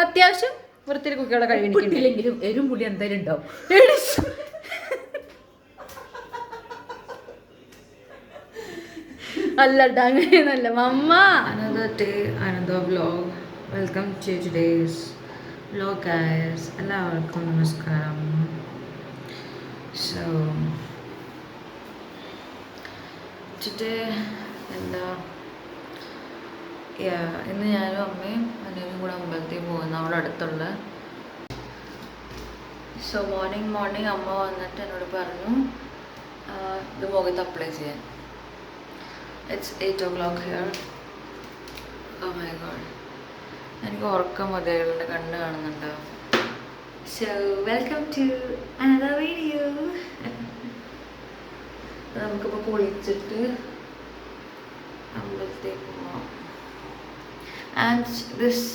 അത്യാവശ്യം വൃത്തിയിൽ കുക്കികളെ കഴിവില്ലെങ്കിലും എരും പുളി എന്തായാലും ഉണ്ടാവും. അല്ലട്ട അങ്ങനെയൊന്നല്ല മമ്മ. Another day, another vlog. Welcome to today's vlog, guys. എല്ലാവർക്കും നമസ്കാരം. So today എന്താ ഇന്ന് ഞാനും അമ്മയും അനിയനും കൂടെ അമ്പലത്തിൽ പോകുന്നു അവിടെ അടുത്തുള്ള. സോ മോർണിംഗ് അമ്മ വന്നിട്ട് എന്നോട് പറഞ്ഞു ഇത് മുഖത്ത് അപ്ലൈ ചെയ്യാൻ. It's 8 o'clock here. Oh my god. എനിക്ക് ഉറക്കം മതിയായിട്ട് കണ്ണ് കാണുന്നുണ്ടോ? So welcome to another video. നമുക്കിപ്പോൾ കുളിച്ചിട്ട് അമ്പലത്തേക്ക് പോവാം. ആൻഡ് ദിസ്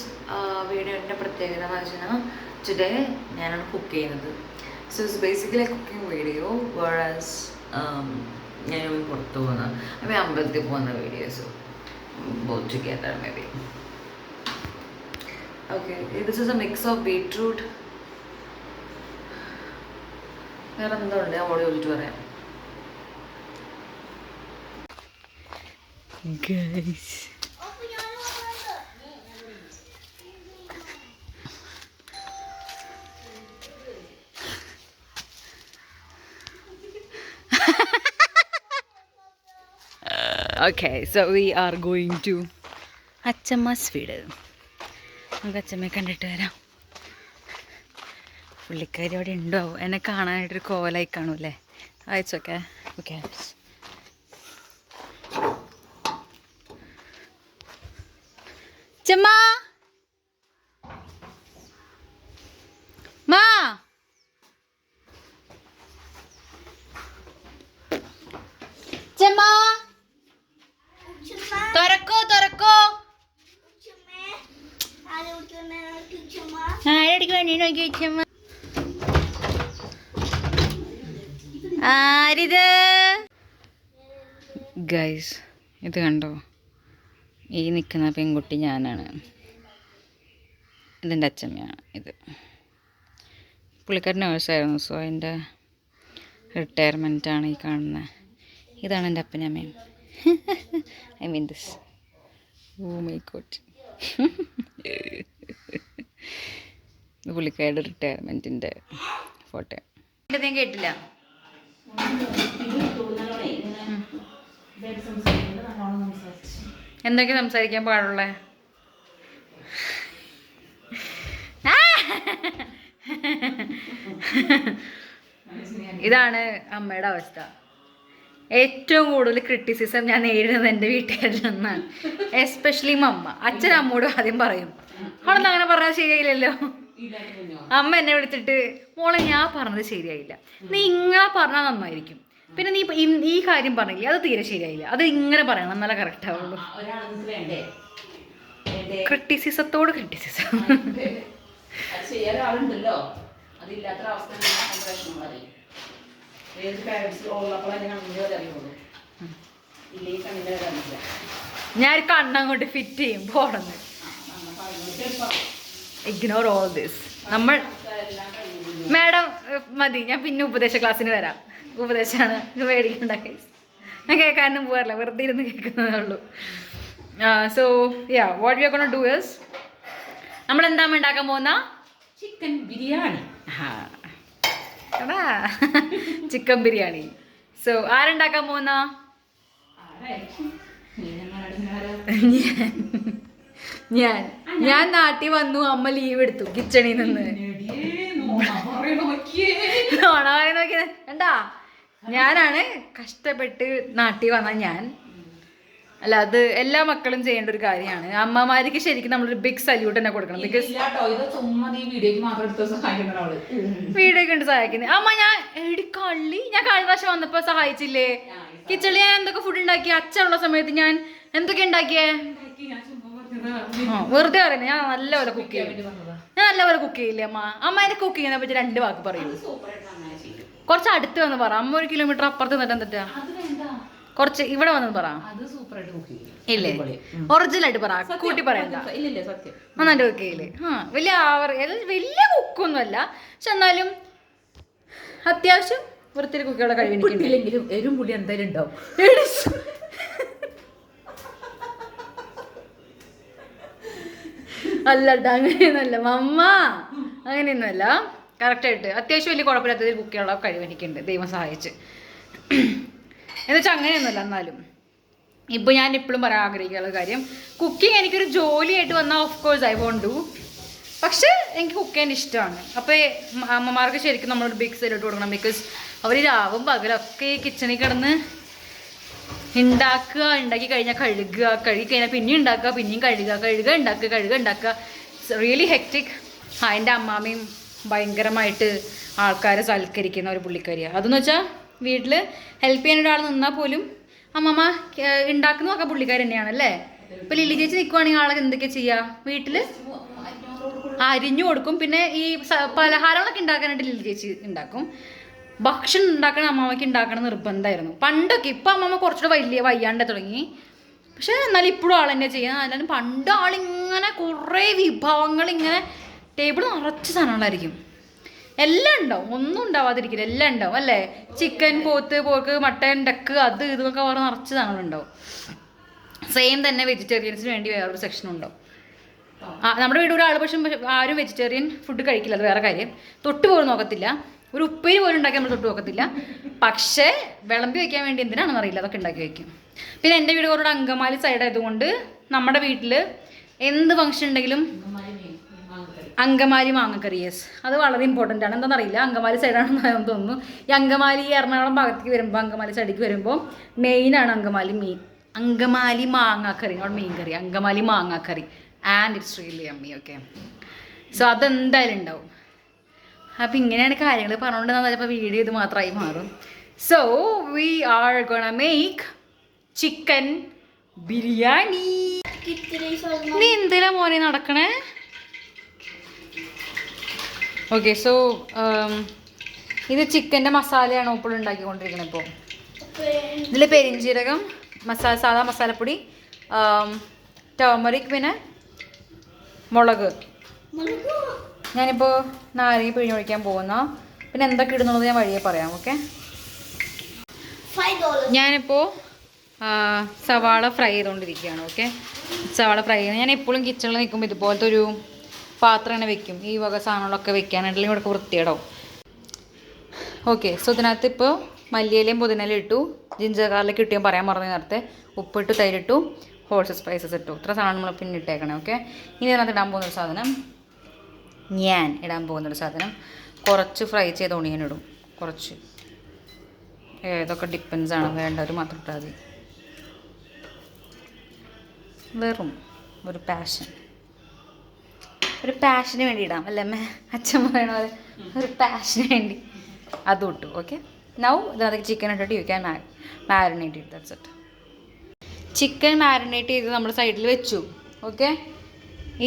വീഡിയോൻ്റെ പ്രത്യേകത എന്ന് വെച്ചാൽ ടുഡേ ഞാനാണ് കുക്ക് ചെയ്യുന്നത്. So it's basically cooking video വേറാസ് ഞാൻ പുറത്ത് പോകുന്ന മേ അമ്പലത്തിൽ പോകുന്ന videos both together maybe. Okay, this is a mix of beetroot. വേറെ എന്തോ ഉണ്ട് ഞാൻ ഓടി ചോദിച്ചിട്ട് പറയാം. Guys, okay, so we are going to അച്ചമ്മസ് വീട്. നമുക്ക് അച്ചമ്മയെ കണ്ടിട്ട് വരാം. പുള്ളിക്കാരി അവിടെ ഉണ്ടോ? എന്നെ കാണാനായിട്ടൊരു കോലായി കാണൂല്ലേ? അയച്ചോക്കെ ഓക്കെ. അച്ചമ്മ മാ അച്ചമ്മ തുറക്കോ ആരടിക്ക് വേണ്ടി നോക്കി അച്ചമ്മ. ആരിത്? ഗൈസ് ഇത് കണ്ടോ? ഈ നിൽക്കുന്ന പെൺകുട്ടി ഞാനാണ്. ഇതെൻ്റെ അച്ചമ്മയാണ്. ഇത് പുള്ളിക്കാരൻ നേഴ്സായിരുന്നു. സോ എൻ്റെ റിട്ടയർമെൻറ്റാണ് ഈ കാണുന്നത്. ഇതാണ് എൻ്റെ അപ്പനും അമ്മയും. I mean this. Oh my god. ഇത് പുള്ളിക്കാരുടെ റിട്ടയർമെൻറ്റിൻ്റെ ഫോട്ടോ. ഞാൻ കേട്ടില്ല. എന്തൊക്കെ സംസാരിക്കാൻ പാടുള്ളേ? ഇതാണ് അമ്മയുടെ അവസ്ഥ. ഏറ്റവും കൂടുതൽ ക്രിറ്റിസിസം ഞാൻ നേരിടുന്നത് എൻ്റെ വീട്ടുകാരിൽ നിന്നാണ്. എസ്പെഷ്യലി അമ്മ. അച്ഛൻ അമ്മോട് ആദ്യം പറയും, അവളൊന്നും അങ്ങനെ പറഞ്ഞാൽ ശരിയായില്ലല്ലോ. അമ്മ എന്നെ വിളിച്ചിട്ട് മോളെ ഞാൻ പറഞ്ഞത് ശരിയായില്ല, നീ ഇങ്ങനെ പറഞ്ഞാൽ നന്നായിരിക്കും, പിന്നെ നീ ഈ കാര്യം പറഞ്ഞില്ലേ അത് തീരെ ശരിയായില്ല, അത് ഇങ്ങനെ പറയണം എന്നാലേ കറക്റ്റ് ആവുള്ളൂ. ക്രിറ്റിസിസത്തോട് ക്രിറ്റിസിസം. ഞാൻ കണ്ണങ്ങോട്ട് ഫിറ്റ് ചെയ്യും പോണെന്ന്. Ignore all this. നമ്മൾ മാഡം മതി, ഞാൻ പിന്നെ ഉപദേശ ക്ലാസ്സിന് വരാം. ഉപദേശമാണ് മേടിക്കണ്ടാക്കി. ഞാൻ കേൾക്കാനും പോകാറില്ല, വെറുതെ ഇരുന്ന് കേൾക്കുന്നതേ ഉള്ളൂ. So ya what we are gonna do is, നമ്മൾ എന്താ ഉണ്ടാക്കാൻ പോകുന്ന chicken biryani. Chicken biryani. So ആരുണ്ടാക്കാൻ പോകുന്ന? ഞാൻ നാട്ടിൽ വന്നു, അമ്മ ലീവ് എടുത്തു കിച്ചണിൽ നിന്ന്. കണ്ടാ, ഞാനാണ് കഷ്ടപ്പെട്ട് നാട്ടിൽ വന്ന ഞാൻ. അല്ല, അത് എല്ലാ മക്കളും ചെയ്യേണ്ട ഒരു കാര്യമാണ്. അമ്മമാർക്ക് ശരിക്കും നമ്മളൊരു ബിഗ് സല്യൂട്ട് തന്നെ കൊടുക്കണം. ബിക്കോസ് വീഡിയോക്ക് ഉണ്ട് സഹായിക്കുന്നത്. അമ്മ ഞാൻ കള്ളി ഞാൻ കഴിഞ്ഞ പ്രാവശ്യം വന്നപ്പോ സഹായിച്ചില്ലേ കിച്ചണിൽ? ഞാൻ എന്തൊക്കെ ഫുഡ് ഉണ്ടാക്കി? അച്ഛനുള്ള സമയത്ത് ഞാൻ എന്തൊക്കെ ഉണ്ടാക്കിയേ? വെറുതെ പറയുന്നത്. ഞാൻ നല്ലപോലെ കുക്ക് ചെയ്യും. ഞാൻ നല്ലപോലെ കുക്ക് ചെയ്യില്ലേ അമ്മ? അമ്മ എന്നെ കുക്ക് ചെയ്യുന്നതിനെ പറ്റി 2 വാക്ക് പറയൂ. കുറച്ച് അടുത്ത് വന്ന് പറ. അമ്മ 1 കിലോമീറ്റർ അപ്പുറത്ത് നിന്നിട്ട് എന്തിട്ടാ? കുറച്ച് ഇവിടെ വന്നത് പറ. ഇല്ലേ? ഒറിജിനൽ ആയിട്ട് പറ, കൂട്ടി പറയണ്ട. ഇല്ല സത്യം നന്നായിട്ട് കുക്ക് ചെയ്യില്ലേ? വലിയ കുക്കൊന്നുമല്ല, പക്ഷെ എന്നാലും അത്യാവശ്യം വൃത്തിയിൽ കുക്കിയുള്ള കഴിവ് എനിക്കില്ലെങ്കിലും എരും പുളി എന്തായാലും ഉണ്ടാവും. അല്ലട്ട, അങ്ങനെയൊന്നുമല്ല മമ്മ, അങ്ങനെയൊന്നുമല്ല. കറക്റ്റായിട്ട് അത്യാവശ്യം വലിയ കുഴപ്പമില്ലാത്ത കുക്ക് ചെയ്യാനുള്ള കഴിവ് എനിക്കുണ്ട്, ദൈവം സഹായിച്ച്. എന്നുവെച്ചാൽ അങ്ങനെയൊന്നുമല്ല. എന്നാലും ഇപ്പോൾ ഞാൻ ഇപ്പോഴും പറയാൻ ആഗ്രഹിക്കാനുള്ള കാര്യം, കുക്കിംഗ് എനിക്കൊരു ജോലിയായിട്ട് വന്നാൽ of course I won't do. പക്ഷേ എനിക്ക് കുക്ക് ചെയ്യാൻ ഇഷ്ടമാണ്. അപ്പോൾ അമ്മമാർക്ക് ശരിക്കും നമ്മളൊരു ബിഗ് സൈഡിട്ട് കൊടുക്കണം. ബിക്കോസ് അവർ രാവും പകലൊക്കെ ഈ കിച്ചണിൽ കിടന്ന് ഉണ്ടാക്കി കഴിഞ്ഞാൽ കഴുകി കഴിഞ്ഞാൽ പിന്നെയും ഉണ്ടാക്കുക, പിന്നെയും കഴുകുക ഉണ്ടാക്കുക. Really hectic. എൻ്റെ അമ്മാമ്മയും ഭയങ്കരമായിട്ട് ആൾക്കാരെ സൽക്കരിക്കുന്ന ഒരു പുള്ളിക്കാരിയാണ്. അതെന്ന് വെച്ചാൽ വീട്ടിൽ ഹെൽപ്പ് ചെയ്യാൻ ഒരാൾ നിന്നാൽ പോലും അമ്മമ്മ ഉണ്ടാക്കുന്നതൊക്കെ പുള്ളിക്കാർ തന്നെയാണ് അല്ലേ. ഇപ്പം ലില്ലി ചേച്ചി നിൽക്കുവാണെങ്കിൽ ആളെ എന്തൊക്കെയാണ് ചെയ്യുക? വീട്ടിൽ അരിഞ്ഞു കൊടുക്കും. പിന്നെ ഈ പലഹാരങ്ങളൊക്കെ ഉണ്ടാക്കാനായിട്ട് ലില്ലി ചേച്ചി ഉണ്ടാക്കും. ഭക്ഷണം ഉണ്ടാക്കണം അമ്മമ്മയ്ക്ക് ഉണ്ടാക്കണം നിർബന്ധമായിരുന്നു പണ്ടൊക്കെ. ഇപ്പം അമ്മമ്മ കുറച്ചുകൂടെ വയ്യാണ്ട് തുടങ്ങി. പക്ഷേ എന്നാലും ഇപ്പോഴും ആൾ തന്നെ ചെയ്യാം. എന്നാലും പണ്ട് ആളിങ്ങനെ കുറേ വിഭവങ്ങൾ ഇങ്ങനെ ടേബിൾ നിറച്ച് സാധനങ്ങളായിരിക്കും. എല്ലാം ഉണ്ടാവും, ഒന്നും ഉണ്ടാവാതിരിക്കില്ല, എല്ലാം ഉണ്ടാവും അല്ലേ. ചിക്കൻ, പോർക്ക്, മട്ടൻ, ഡക്ക്, അത് ഇതൊക്കെ പറഞ്ഞ് നിറച്ച് സാധനങ്ങളുണ്ടാവും. സെയിം തന്നെ വെജിറ്റേറിയൻസിന് വേണ്ടി വേറൊരു സെക്ഷനും ഉണ്ടാവും. നമ്മുടെ വീട് ഒരാൾ പക്ഷെ ആരും വെജിറ്റേറിയൻ ഫുഡ് കഴിക്കില്ല, അത് വേറെ കാര്യം. തൊട്ട് പോലും നോക്കത്തില്ല. ഒരു ഉപ്പേരി പോലും ഉണ്ടാക്കി നമ്മൾ തൊട്ട് നോക്കത്തില്ല. പക്ഷേ വിളമ്പി വയ്ക്കാൻ വേണ്ടി എന്തിനാണെന്ന് അറിയില്ല, അതൊക്കെ ഉണ്ടാക്കി വയ്ക്കും. പിന്നെ എൻ്റെ വീട് കുറച്ചുകൂടെ അങ്കമാലി സൈഡ് ആയതുകൊണ്ട് നമ്മുടെ വീട്ടിൽ എന്ത് ഫംഗ്ഷൻ ഉണ്ടെങ്കിലും അങ്കമാലി മാങ്ങക്കറി, യെസ്, അത് വളരെ ഇമ്പോർട്ടൻ്റ് ആണ്. എന്താണെന്നറിയില്ല, അങ്കമാലി സൈഡാണെന്ന് തോന്നുന്നു. ഈ അങ്കമാലി എറണാകുളം ഭാഗത്തേക്ക് വരുമ്പോൾ, അങ്കമാലി സൈഡിലേക്ക് വരുമ്പോൾ മെയിനാണ് അങ്കമാലി മാങ്ങാക്കറി, നോട്ട് മീൻ കറി, അങ്കമാലി മാങ്ങാക്കറി. And it's really yummy. Okay, so അതെന്തായാലും ഉണ്ടാവും. അപ്പം ഇങ്ങനെയാണ് കാര്യങ്ങൾ പറഞ്ഞുകൊണ്ടെന്നാൽ ചിലപ്പോൾ വീഡിയോ ഇത് മാത്രമായി മാറും. So we are gonna make chicken biryani. നീ എന്തിനാ മോനെ നടക്കണേ? ഓക്കെ, സോ ഇത് ചിക്കൻ്റെ മസാലയാണ് ഇപ്പോൾ ഉണ്ടാക്കിക്കൊണ്ടിരിക്കുന്നത്. ഇപ്പോൾ ഇതിൽ പെരിഞ്ചീരകം, സാധാ മസാലപ്പൊടി, ടർമറിക്, പിന്നെ മുളക്. ഞാനിപ്പോൾ നാരങ്ങ പിഴിഞ്ഞൊഴിക്കാൻ പോകുന്ന. പിന്നെ എന്തൊക്കെ ഇടുന്നുള്ളത് ഞാൻ വഴിയെ പറയാം. ഓക്കെ, ഞാനിപ്പോൾ സവാള ഫ്രൈ ചെയ്തുകൊണ്ടിരിക്കുകയാണ്. ഓക്കെ, സവാള ഫ്രൈ ചെയ്യുന്നത് ഞാൻ എപ്പോഴും കിച്ചണിൽ നിൽക്കുമ്പോൾ ഇതുപോലത്തെ ഒരു പാത്രം തന്നെ വെക്കും, ഈ വക സാധനങ്ങളൊക്കെ വെക്കാനായിട്ടുള്ള ഇവിടെയൊക്കെ വൃത്തിയിടാവും. ഓക്കെ, സോ ഇതിനകത്ത് ഇപ്പോൾ മല്ലിയിലയും പുതിനയിലയും ഇട്ടു, ജിഞ്ചർ ഗാർലിക് ഇട്ട് ഞാൻ പറയാൻ പറഞ്ഞു നേരത്തെ, ഉപ്പിട്ടു, തൈരിട്ടു, ഹോൾസ് സ്പൈസസ് ഇട്ടു. ഇത്ര സാധനം നമ്മൾ പിന്നെ ഇട്ടേക്കണേ. ഓക്കെ, ഇനി ഇതിനകത്ത് ഇടാൻ പോകുന്നൊരു സാധനം, കുറച്ച് ഫ്രൈ ചെയ്ത ഒണിയൻ ഇടും. കുറച്ച്, ഏതൊക്കെ ഡിപ്പെൻസ് ആണ്, വേണ്ടവർ മാത്രം ഇട്ടാൽ മതി. വെറും ഒരു പാഷന് വേണ്ടി ഇടാം അല്ലേ അമ്മ? അച്ഛൻ പറയണ പോലെ ഒരു പാഷന് വേണ്ടി അതും ഇട്ടു. ഓക്കെ, നൗ ഇതിനകത്ത് ചിക്കൻ ഇട്ടിട്ട് യു ക്യാൻ മാരിനേറ്റ് ചെയ്ത്. That's it. ചിക്കൻ മാരിനേറ്റ് ചെയ്ത് നമ്മൾ സൈഡിൽ വെച്ചു. ഓക്കെ,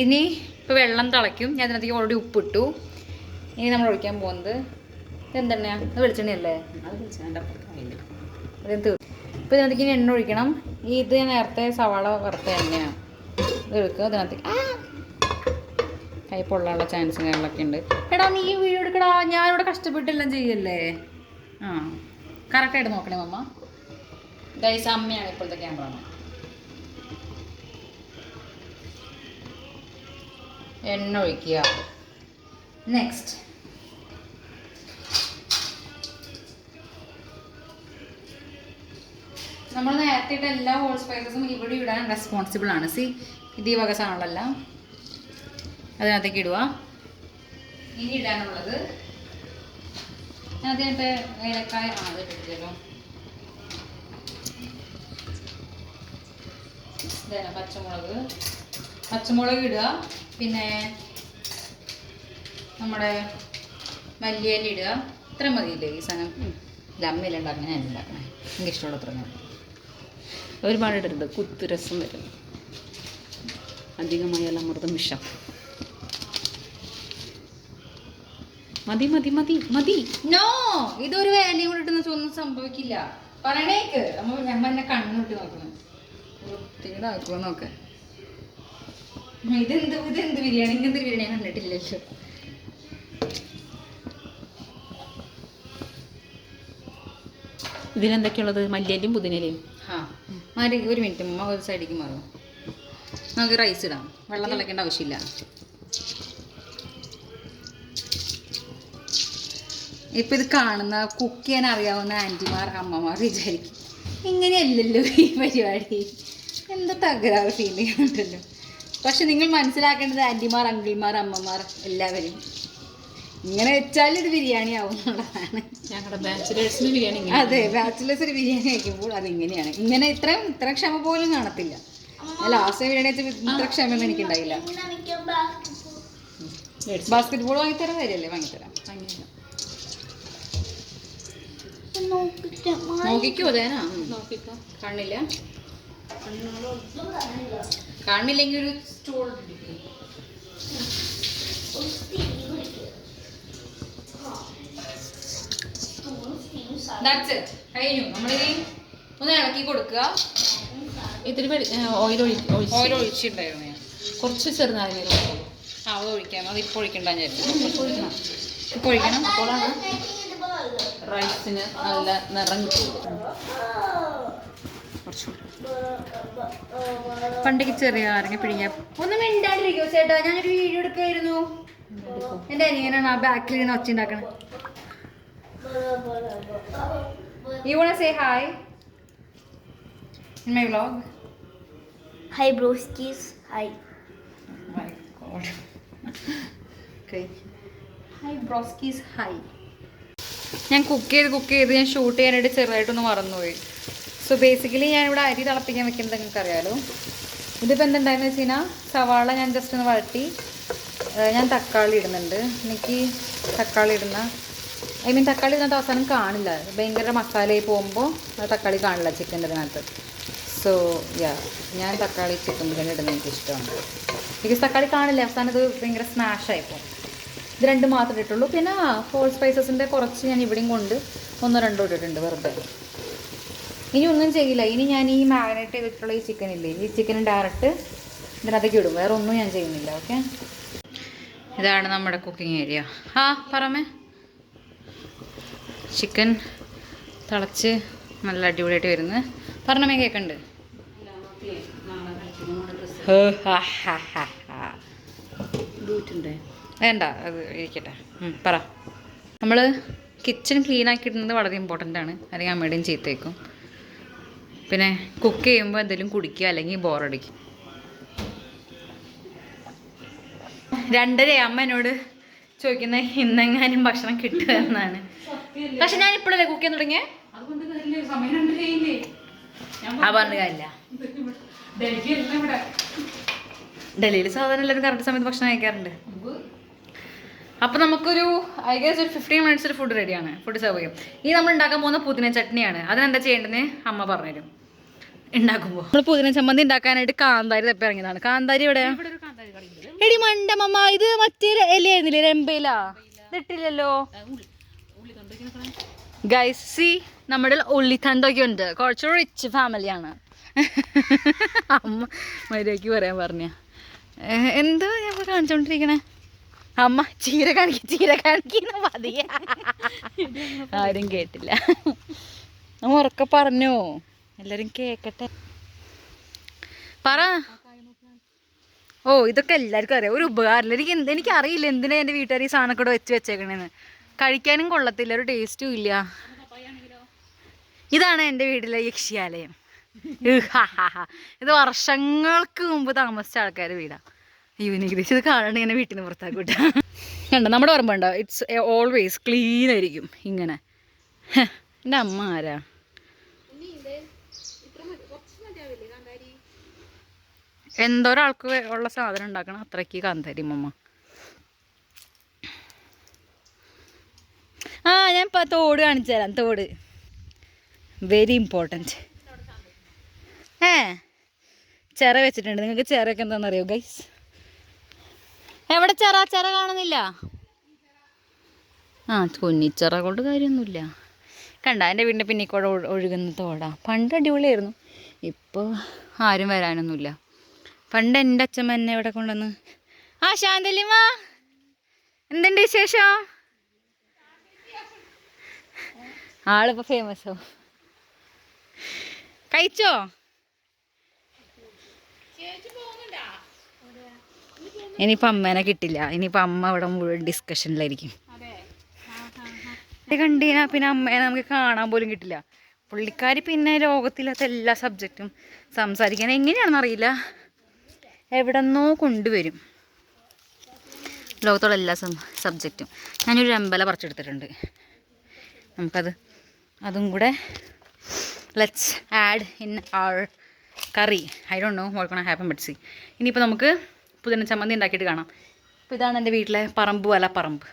ഇനി ഇപ്പോൾ വെള്ളം തിളയ്ക്കും. ഞാൻ അതിനകത്തേക്ക് ഓൾറെഡി ഉപ്പിട്ടു. ഇനി നമ്മൾ ഒഴിക്കാൻ പോകുന്നത് എന്തെണ്ണയാണ്? അത് വെളിച്ചെണ്ണയല്ലേ? അത് ഇപ്പോൾ ഇതിനകത്തേക്ക് ഇനി എണ്ണ ഒഴിക്കണം. ഇത് നേരത്തെ സവാള വറുത്ത എണ്ണയാണ്. ഇത് എടുക്കുക, ഇതിനകത്തേക്ക് കൈ പൊള്ളാനുള്ള ചാൻസും കാര്യങ്ങളൊക്കെ ഉണ്ട്. എടാ നീ വീഡിയോ എടുക്കടാ, ഞാനിവിടെ കഷ്ടപ്പെട്ടെല്ലാം ചെയ്യല്ലേ. കറക്റ്റായിട്ട് നോക്കണേ മമ്മ. ഗൈസ്, അമ്മയാണ് ഇപ്പോഴത്തെ ക്യാമറ. എണ്ണ ഒഴിക്കുക. നെക്സ്റ്റ് നമ്മൾ നേരത്തെ ഇട്ട എല്ലാ ഹോൾ സ്പൈസസും ഇവിടെ ഇടാൻ റെസ്പോൺസിബിൾ ആണ്. ഇത് ഈ വക സാധനങ്ങളെല്ലാം അതിനകത്തേക്ക് ഇടുക. ഇനി ഇടാനുള്ളത് അതിനിപ്പോൾ ഏലക്കായ ഇട്ടിട്ടില്ലല്ലോ, പച്ചമുളക് ഇടുക. പിന്നെ നമ്മുടെ മല്ലിയില ഇടുക. ഇത്ര മതിയില്ലേ ഈ സാധനം? അമ്മയില ഉണ്ടാക്കണേ, ഞാൻ ഉണ്ടാക്കണേ, എനിക്കിഷ്ടമുള്ള അത്ര മതി. ഒരുപാട് ഇടരുത്, കുത്തുരസം വരും. അധികമായാൽ അമൃതം വിഷം. മതി മതി മതി മതി. നോ, ഇതൊരു വാല്യൂ കൂടെ ഇട്ടെന്ന് ഒന്നും സംഭവിക്കില്ല. പറയണേക്ക്. നമ്മൾ എന്നെ കണ്ണുവിട്ട് നോക്കണം. വൃത്തികേടാക്കുമോ നോക്കെ. ഇതെന്ത് ബിരിയാണി, ഇങ്ങനത്തെ ബിരിയാണി ഞാൻ കണ്ടിട്ടില്ലല്ലോ. ഇതിലെന്തൊക്കെയുള്ളത്? മല്ലിയിലയും പുതിനയിലയും. ആ മാറി ഒരു മിനിറ്റ് ഉമ്മ ഒരു സൈഡിലേക്ക് മാറും. നമുക്ക് റൈസ് ഇടാം, വെള്ളം തിളയ്ക്കേണ്ട ആവശ്യമില്ല. ഇപ്പം ഇത് കാണുന്ന കുക്ക് ചെയ്യാൻ അറിയാവുന്ന ആൻറ്റിമാർ അമ്മമാർ വിചാരിക്കും ഇങ്ങനെയല്ലല്ലോ ഈ പരിപാടി, എന്താ തകരാറ് ഫീൽ ചെയ്യുന്നുണ്ടല്ലോ. പക്ഷെ നിങ്ങൾ മനസ്സിലാക്കേണ്ടത് ആൻറ്റിമാർ, അങ്കിൾമാർ, അമ്മമാർ എല്ലാവരും ഇങ്ങനെ വെച്ചാൽ ഇത് ബിരിയാണി ആവും എന്നുള്ളതാണ്. ഞങ്ങളുടെ ബാച്ചിലേഴ്സിന് ബിരിയാണി. അതെ, ബാച്ചിലേഴ്സ് ഒരു ബിരിയാണി കഴിക്കുമ്പോൾ അതിങ്ങനെയാണ്. ഇങ്ങനെ ഇത്ര ക്ഷമ പോലും കാണത്തില്ല. ലാസ്റ്റ് ബിരിയാണി വെച്ചാൽ ഇത്ര ക്ഷമയൊന്നും എനിക്കുണ്ടായില്ല. ബാസ്കറ്റ് ബോൾ വാങ്ങിത്തരാൻ വരില്ലേ? വാങ്ങിത്തരാം. നോക്കിക്കോ അതേനാ. നോക്കിക്കോ. കാണില്ല, കാണില്ലെങ്കിൽ ഒരു സ്റ്റൂൾ കഴിഞ്ഞു. നമ്മളിനി ഒന്ന് ഇളക്കി കൊടുക്കുക. ഇത്തിരി ഓയിൽ ഒഴിച്ചിട്ടുണ്ടായിരുന്നു ഞാൻ. കുറച്ച് ചെറുനാരങ്ങ. അത് ഒഴിക്കാം. അത് ഇപ്പോൾ ഒഴിക്കണ്ട. ഇപ്പോൾ ഒഴിക്കണം. അപ്പോഴാണ് റൈസിന് നല്ല നിറം കിട്ടും. പണ്ടേക്ക് ചെറിയ ആരെങ്കിലും പിഴിഞ്ഞ ഒന്നും മിണ്ടാണ്ടിരിക്കോ ചേട്ടാ, ഞാനൊരു വീഡിയോ എടുക്കായിരുന്നു. എൻ്റെ അനിയനാണ് ആ ബാക്കിൽ ഇരുന്ന് ഒച്ച ഉണ്ടാക്കണത്. You wanna say hi in my vlog? Hi broskies, hi. Oh my god. Okay. Hi broskies, hi. ഞാൻ കുക്ക് ചെയ്ത് ഞാൻ ഷൂട്ട് ചെയ്യാനായിട്ട് ചെറുതായിട്ടൊന്ന് മറന്നുപോയി. സോ ബേസിക്കലി ഞാനിവിടെ അരി തിളപ്പിക്കാൻ വെക്കുന്നത് നിങ്ങൾക്ക് അറിയാലോ. ഇതിപ്പോൾ എന്തുണ്ടായെന്ന് വെച്ച് കഴിഞ്ഞാൽ സവാള ഞാൻ ജസ്റ്റ് ഒന്ന് വഴറ്റി, ഞാൻ തക്കാളി ഇടുന്നുണ്ട്. എനിക്ക് തക്കാളി ഇടുന്ന തക്കാളി ഇതിനകത്ത് അവസാനം കാണില്ല, ഭയങ്കര മസാലയായി പോകുമ്പോൾ തക്കാളി കാണില്ല ചിക്കൻ്റെ ഇതിനകത്ത്. സോ ഞാൻ തക്കാളി ചിക്കൻ ബിരിയാണി ഇടുന്നത് എനിക്ക് ഇഷ്ടമാണ്. ബിക്കോസ് തക്കാളി കാണില്ല, അവസാനം ഇത് ഭയങ്കര സ്മാഷായിപ്പോൾ. ഇത് രണ്ട് മാത്രമേ ഇട്ടുള്ളൂ. പിന്നെ ഹോൾ സ്പൈസസിൻ്റെ കുറച്ച് ഞാൻ ഇവിടെയും കൊണ്ട് ഒന്നോ രണ്ടോ ഇട്ടിട്ടുണ്ട് വെറുതെ. ഇനി ഒന്നും ചെയ്യില്ല. ഇനി ഞാൻ ഈ മാരിനേറ്റ് ചെയ്തിട്ടുള്ള ഈ ചിക്കൻ ഇല്ലേ, ഈ ചിക്കൻ ഡയറക്റ്റ് ഇതിനകത്തേക്ക് ഇടും. വേറെ ഒന്നും ഞാൻ ചെയ്യുന്നില്ല. ഓക്കെ, ഇതാണ് നമ്മുടെ കുക്കിംഗ് ഏരിയ. പറമേ ചിക്കൻ തിളച്ച് നല്ല അടിപൊളിയായിട്ട് വരുന്നത് പറഞ്ഞമേ കേൾക്കണ്ട്. വേണ്ട, അത് ഇരിക്കട്ടെ. പറ. നമ്മൾ കിച്ചൺ ക്ലീൻ ആക്കിയിടുന്നത് വളരെ ഇമ്പോർട്ടൻ്റ് ആണ്, അല്ലെങ്കിൽ അമ്മയുടെയും ചീത്തയേക്കും. പിന്നെ കുക്ക് ചെയ്യുമ്പോൾ എന്തെങ്കിലും കുടിക്കുക, അല്ലെങ്കിൽ ബോറടിക്കും. 2:30 അമ്മ എന്നോട് ചോദിക്കുന്നത് ഇന്നെങ്ങാനും ഭക്ഷണം കിട്ടുക എന്നാണ്. പക്ഷെ ഞാൻ ഇപ്പോഴല്ലേ കുക്ക് ചെയ്യാൻ തുടങ്ങിയേ. പറഞ്ഞ കാര്യമില്ല. ഡൽഹിയിൽ സാധാരണ എല്ലാവരും കറക്റ്റ് സമയത്ത് ഭക്ഷണം കഴിക്കാറുണ്ട്. അപ്പം നമുക്കൊരു ഒരു 15 മിനിറ്റ്സിൽ ഫുഡ് റെഡിയാണ്. ഫുഡ് സെർവ് ചെയ്യും. ഈ നമ്മൾ ഉണ്ടാക്കാൻ പോകുന്ന പുതിന ചട്നിയാണ്. അതിനെന്താ ചെയ്യേണ്ടതെന്ന് അമ്മ പറഞ്ഞുതരും. ഉണ്ടാക്കുമ്പോൾ നമ്മൾ പുതിന ചമ്മന്തി ഉണ്ടാക്കാനായിട്ട് കാന്താരി തപ്പി ഇറങ്ങിയതാണ്. കാന്താരി ഇവിടെ എടി മണ്ടമ്മ, ഇത് മറ്റേ ഇലയായിരുന്നില്ലേ, രമ്പയില? ഇതിട്ടില്ലല്ലോ ഗൈസ്. സി, നമ്മുടെ ഉള്ളിത്തണ്ടൊക്കെ ഉണ്ട്. കുറച്ച് റിച്ച് ഫാമിലിയാണ്. അമ്മ മര്യാദയ്ക്ക് പറയാൻ പറഞ്ഞ എന്താ ഞാൻ കാണിച്ചോണ്ടിരിക്കണേ. അമ്മ ചീര കാണിക്കുന്ന മതിയ. ആരും കേട്ടില്ല. നമ്മ ഉറക്കെ പറഞ്ഞോ, എല്ലാരും കേക്കട്ടെ. പറ. ഇതൊക്കെ എല്ലാവർക്കും അറിയാം, ഒരു ഉപകാരമില്ല. എനിക്കറിയില്ല എന്തിനാ എൻ്റെ വീട്ടുകാർ ഈ സാധനം കൂടെ വെച്ചേക്കണേന്ന്. കഴിക്കാനും കൊള്ളത്തില്ല, ഒരു ടേസ്റ്റും ഇല്ല. ഇതാണ് എൻ്റെ വീട്ടിലെ യക്ഷിയാലയം. ഇത് വർഷങ്ങൾക്ക് മുമ്പ് താമസിച്ച ആൾക്കാരുടെ വീടാണ്. യൂനിഗ്രേസ് ഇത് കാണണ്ട ഇങ്ങനെ വീട്ടിൽ നിന്ന് പുറത്താക്കൂട്ട. കണ്ടോ, നമ്മുടെ ഓർമ്മ ഇറ്റ്സ് ഓൾവേസ് ക്ലീൻ ആയിരിക്കും ഇങ്ങനെ. എൻ്റെ അമ്മ ആരാ? എന്തോരാൾക്ക് ഉള്ള സാധനം ഉണ്ടാക്കണം അത്രയ്ക്ക് കാന്താരി അമ്മ. ഞാൻ ഇപ്പം തോട് കാണിച്ചു തരാം. തോട് വെരി ഇമ്പോർട്ടൻറ്റ്. ചിറ വെച്ചിട്ടുണ്ട്. നിങ്ങൾക്ക് ചിറയൊക്കെ എന്താണെന്നറിയോ ഗൈസ്? എവിടെ ചിറ കാണുന്നില്ല. കുഞ്ഞിച്ചിറ കൊണ്ട് കാര്യമൊന്നുമില്ല. കണ്ട എൻ്റെ വീടിൻ്റെ പിന്നിക്കൂടെ ഒഴുകുന്ന തോടാ. പണ്ട് അടിപൊളിയായിരുന്നു, ഇപ്പോൾ ആരും വരാനൊന്നുമില്ല. പണ്ട് എൻ്റെ അച്ഛമ്മ എന്നെ ഇവിടെ കൊണ്ടുവന്ന് ആ ശാന്തലിമ എന്തുണ്ട് വിശേഷം? ആളിപ്പോൾ ഫേമസോ. കഴിച്ചോ? ഇനിയിപ്പോൾ അമ്മേനെ കിട്ടില്ല. ഇനിയിപ്പോൾ അമ്മ ഇവിടെ മുഴുവൻ ഡിസ്കഷനിലായിരിക്കും. കണ്ടീനാ പിന്നെ അമ്മേനെ നമുക്ക് കാണാൻ പോലും കിട്ടില്ല. പുള്ളിക്കാരി പിന്നെ ലോകത്തില്ലാത്ത എല്ലാ സബ്ജക്റ്റും സംസാരിക്കാൻ എങ്ങനെയാണെന്ന് അറിയില്ല, എവിടെ നിന്നോ കൊണ്ടുവരും ലോകത്തുള്ള എല്ലാ സബ്ജക്റ്റും. ഞാനൊരു രമ്പല പറിച്ചെടുത്തിട്ടുണ്ട്. അതും കൂടെ let's add in our curry. I don't know what gonna happen but see. ഇനിയിപ്പോൾ നമുക്ക് പുതിന ചമ്മന്തി ഉണ്ടാക്കിയിട്ട് കാണാം. അപ്പോൾ ഇതാണ് എൻ്റെ വീട്ടിലെ പറമ്പ്. വല പറമ്പ്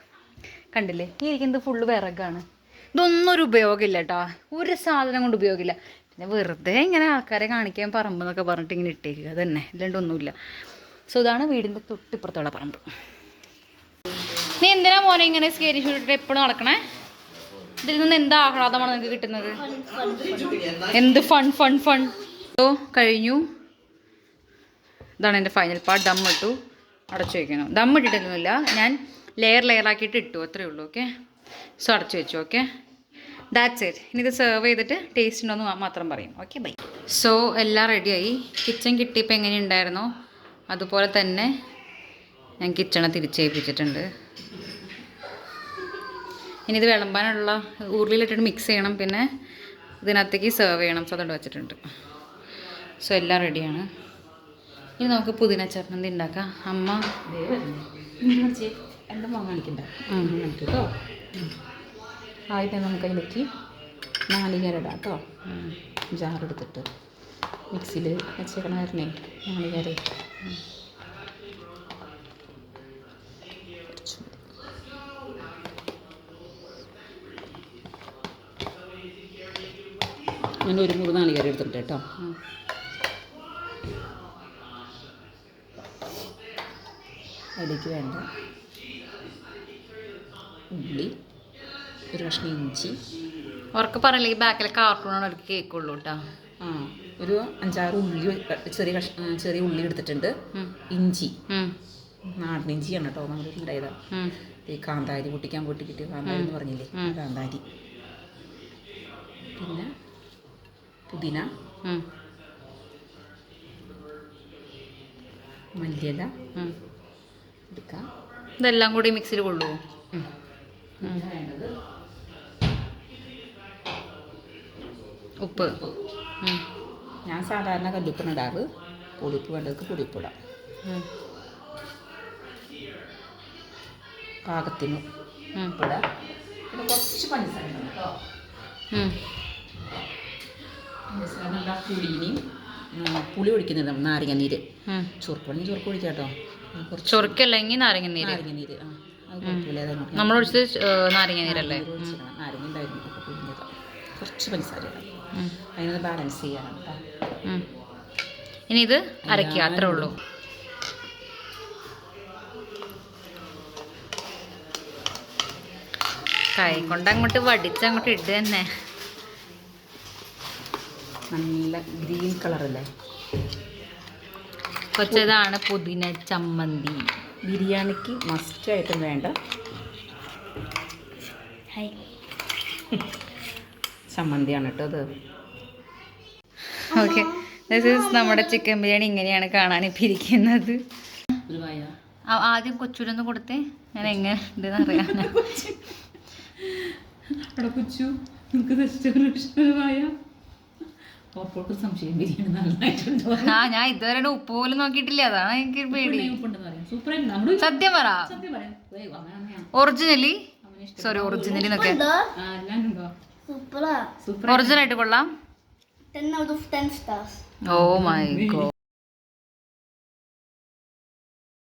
കണ്ടില്ലേ? ഈ ഇരിക്കുന്നത് ഫുള്ള് വിറകാണ്. ഇതൊന്നും ഒരു ഉപയോഗമില്ല കേട്ടോ, ഒരു സാധനം കൊണ്ട് ഉപയോഗമില്ല. പിന്നെ വെറുതെ ഇങ്ങനെ ആൾക്കാരെ കാണിക്കാൻ പറമ്പ് എന്നൊക്കെ പറഞ്ഞിട്ട് ഇങ്ങനെ ഇട്ടേക്കുക, അത് തന്നെ, ഇല്ലാണ്ട് ഒന്നുമില്ല. സോ ഇതാണ് വീടിൻ്റെ തൊട്ടിപ്പുറത്തുള്ള പറമ്പ്. നീ എന്തിനാ മോനെ ഇങ്ങനെ സ്കേരി ഷൂട്ടിട്ട് എപ്പോഴും നടക്കണേ? ഇതിൽ നിന്ന് എന്താ ആഹ്ലാദമാണ് നിങ്ങൾക്ക് കിട്ടുന്നത്? എന്ത് ഫൺ ഫൺ ഫൺ. ഓ കഴിഞ്ഞു. ഇതാണ് എൻ്റെ ഫൈനൽ പാർട്ട്. ദം ഇട്ടു, അടച്ചു വയ്ക്കണം. ദം ഇട്ടിട്ടൊന്നുമില്ല, ഞാൻ ലെയറാക്കിയിട്ട് ഇട്ടു, അത്രയേ ഉള്ളൂ. ഓക്കെ, സോ അടച്ചു വെച്ചു. Okay, that's it. ഇനി ഇത് സെർവ് ചെയ്തിട്ട് ടേസ്റ്റ് ഉണ്ടോയെന്ന് മാത്രം പറയും. Okay, by. സോ എല്ലാം റെഡിയായി. കിച്ചൺ കിട്ടിയപ്പോൾ എങ്ങനെയുണ്ടായിരുന്നോ അതുപോലെ തന്നെ ഞാൻ കിച്ചണെ തിരിച്ചേൽപ്പിച്ചിട്ടുണ്ട്. ഇനി ഇത് വിളമ്പാനുള്ള ഉരുളിയിലിട്ടിട്ട് മിക്സ് ചെയ്യണം, പിന്നെ ഇതിനകത്തേക്ക് സെർവ് ചെയ്യണം. സോ അതുകൊണ്ട് വെച്ചിട്ടുണ്ട്. സോ എല്ലാം റെഡിയാണ്. ഇനി നമുക്ക് പുതിന ചമ്മന്തി ഉണ്ടാക്കാം. അമ്മ എൻ്റെ മോൻ കാണിക്കണ്ട കേട്ടോ. ആദ്യം നമുക്ക് അതിലേക്ക് നാളികേരം ഇടാം കേട്ടോ. ജാറെടുത്തിട്ട് മിക്സിയിൽ വെച്ചേക്കണമായിരുന്നേ നാളികേരം. ഞാൻ ഒരു മുറി നാളികേരം എടുത്തിട്ട് കേട്ടോ. അതിലേക്ക് വേണ്ട ഉള്ളി, ഒരു കഷ്ണം ഇഞ്ചി. ഉറക്കെ പറയില്ലേ, ഈ ബാക്കിലെ കാർട്ടൂണാണ് ഒരു കേക്കുള്ളൂ കേട്ടോ. ഒരു 5-6 ഉള്ളി, ചെറിയ ഉള്ളി എടുത്തിട്ടുണ്ട്. ഇഞ്ചി, നാടൻ ഇഞ്ചിയാണ് കേട്ടോ, നമ്മൾ ഉണ്ടായത്. ഈ കാന്താരി പൊട്ടിക്കാൻ പോയിട്ട് കിട്ടിയ കാന്താരി എന്ന് പറഞ്ഞില്ലേ, കാന്താരി. പിന്നെ പുതിന, മല്ലിയില എടുക്കാം. ഇതെല്ലാം കൂടി മിക്സിയിൽ കൊള്ളുമോ? വേണ്ടത് ഉപ്പ്. ഞാൻ സാധാരണ കല്ലുപ്പിന് ഇടാറ്. പൊടിപ്പ് വേണ്ടവർക്ക് പൊടിപ്പിടാം. പാകത്തിന് ഉപ്പിടാം. പിന്നെ കുറച്ച് പഞ്ചസാര കേട്ടോ. പുളിയും പുളി ഒഴിക്കുന്നുണ്ട്, നാരങ്ങ നീര്. ചൊറുക്ക് വേണമെങ്കിൽ ചൊറുക്ക് ഒഴിക്കാം കേട്ടോ. ചൊറുക്കല്ലെങ്കിൽ നാരങ്ങ നീര്. നാരങ്ങ നീര് അത് കുഴപ്പമില്ല. നമ്മൾ ഒഴിച്ചത് നാരങ്ങ നീരല്ലേ? നാരങ്ങ ഉണ്ടായിരുന്നു, ഒക്കെ കുഴിഞ്ഞത്. കുറച്ച് പഞ്ചസാര ഇടാം, അതിനൊന്ന് ബാലൻസ് ചെയ്യാനാണ് കേട്ടോ. ഇനി ഇത് അരക്കുക, അത്രേ ഉള്ളൂ. കൈ കൊണ്ട് അങ്ങോട്ട് വടിച്ചങ്ങോട്ട് ഇട്ട് തന്നെ. നല്ല ഗ്രീൻ കളറല്ലേ. കൊച്ചതാണ് പുതിന ചമ്മന്തി. ബിരിയാണിക്ക് മസ്റ്റായിട്ടും വേണ്ട ചമ്മന്തിയാണ് കേട്ടോ അത്. ഓക്കെ, ദിസ് ഈസ് നമ്മുടെ ചിക്കൻ ബിരിയാണി. ഇങ്ങനെയാണ് കാണാനിപ്പോൾ ഇരിക്കുന്നത്. ഒരു വായ ആദ്യം കൊച്ചൂരൊന്ന് കൊടുത്തേ, ഞാൻ എങ്ങനെ ഉണ്ടെന്ന് അറിയാനാ. അവിടെ കൊച്ചു വായ ഓപ്പോട്ട് സംശയം ബിരിയാണി നന്നായിട്ടുണ്ടോ. ഞാൻ ഇതുവരെ ഉപ്പ് പോലും നോക്കിയിട്ടില്ല, അതാണ് എനിക്ക് പേടി. സൂപ്പറായിട്ട് സത്യം പറ, ഒറിജിനലി സോറി ഒറിജിനലി എന്നൊക്കെ ഒറിജിനൽ ആയിട്ട് കൊള്ളാം. 10 out of 10 stars. Oh my God.